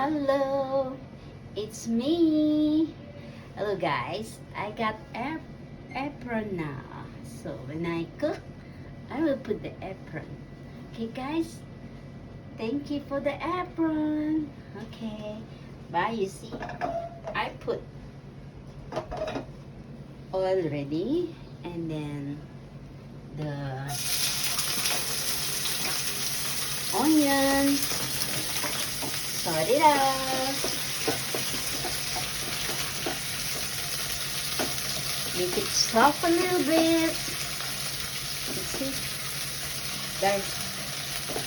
Hello, it's me. Hello guys, I got apron now. So when I cook, I will put the apron. Okay guys, thank you for the apron. Okay, bye. You see, I put oil ready, and then the onion. Sort it out. Make it soft a little bit. You see, guys,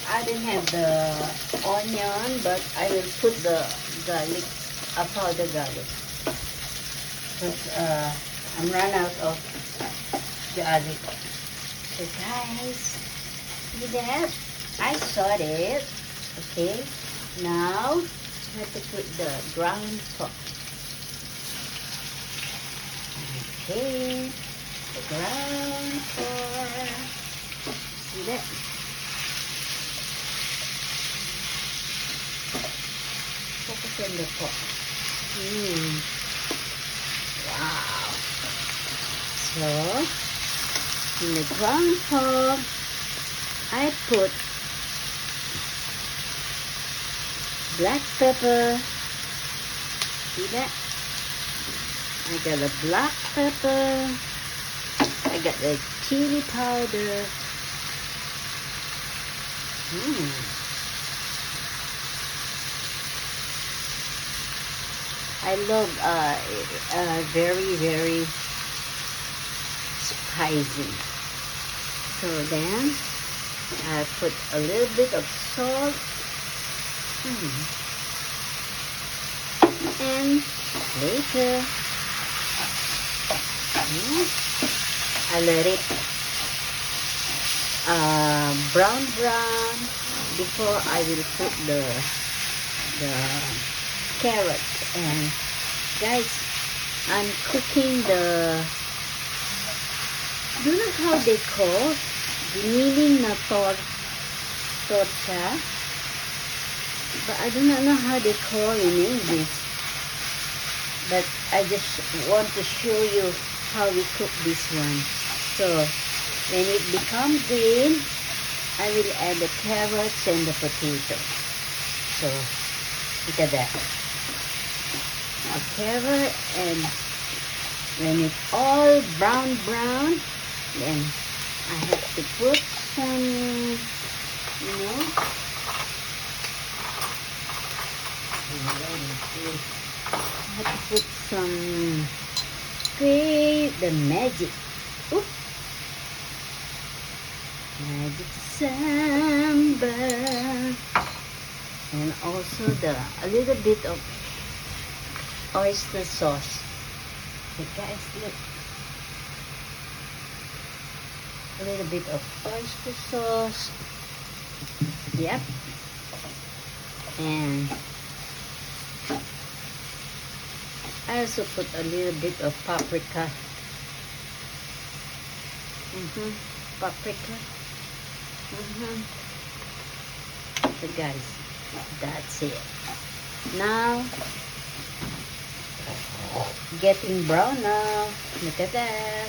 I didn't have the onion, but I will put the garlic, powder garlic, because I'm run out of garlic. So guys, see that? I sawed it. Okay, now I have to put the ground pork. Okay, the ground pork. See that? Focus on the pork. Wow. So, in the ground pork, I put black pepper. See that? I got a black pepper. I got the chili powder. I love very spicy. So then I put a little bit of salt. And later I let it brown before I will put the carrots. And guys, I'm cooking the, do you know how they call giniling na torta? But I do not know how they call in English. But I just want to show you how we cook this one. So when it becomes green, I will add the carrots and the potato. So look at that. A carrot, and when it's all brown, then I have to put some, I have to put some the magic. Magic sambal, and also a little bit of oyster sauce. Okay guys, look. A little bit of oyster sauce. Yep. And I also put a little bit of paprika. Paprika. So guys, that's it. Now, getting brown now. Look at that.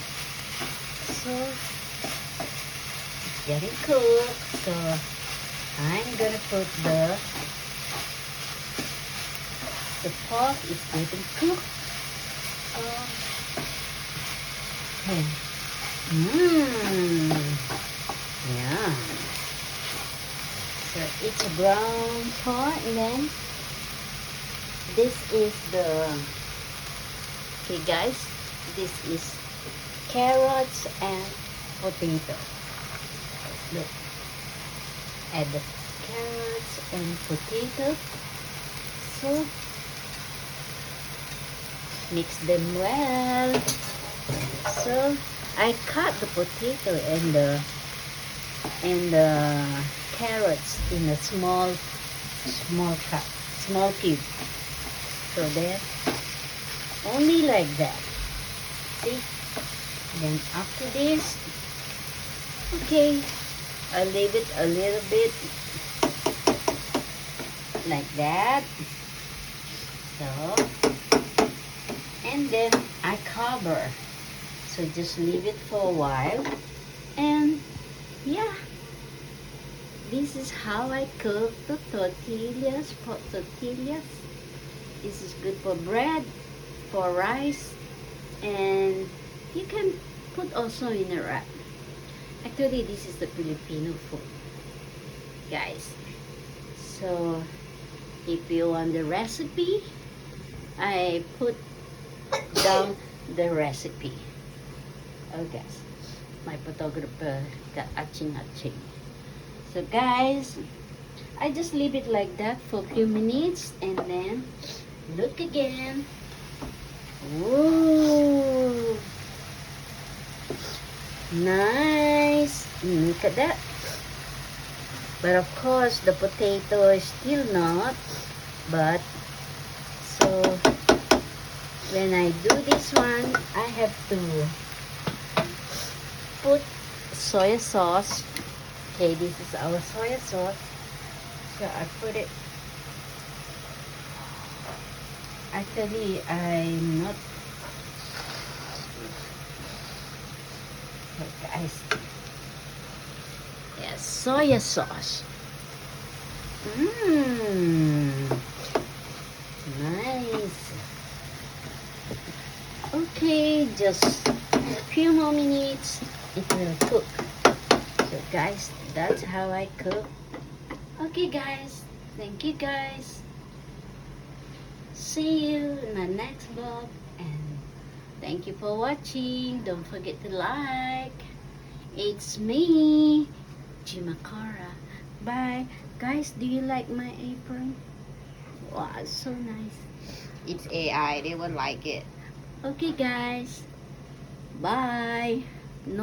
So, it's getting cooked. So, I'm gonna put the pork is getting cooked. Okay. Yeah. So it's a brown pork, and then this is the, okay guys, this is carrots and potato. Look, add the carrots and potato. So mix them well. So I cut the potato and the carrots in a small cube. So there, only like that. See? Then after this, okay, I leave it a little bit like that. So, and then I cover. So just leave it for a while. And yeah, this is how I cook the tortillas, pot tortillas. This is good for bread, for rice, and you can put also in a wrap. Actually, this is the Filipino food, guys. So, if you want the recipe, I put down the recipe. Oh, guys, my photographer got aching. So, guys, I just leave it like that for a few minutes and then look again. Whoa! Nice! Look at that. But of course, the potato is still not. But, so, when I do this one, I have to put soy sauce. Okay, this is our soy sauce. So, I put it. Actually, I'm not. Look, guys. Yes, soy sauce. Nice. Okay, just a few more minutes. It will cook. So, guys, that's how I cook. Okay, guys. Thank you, guys. See you in my next vlog. And thank you for watching. Don't forget to like. It's me, Jimakara. Bye. Guys, do you like my apron? Wow, it's so nice. It's AI. They won't like it. Okay, guys. Bye. No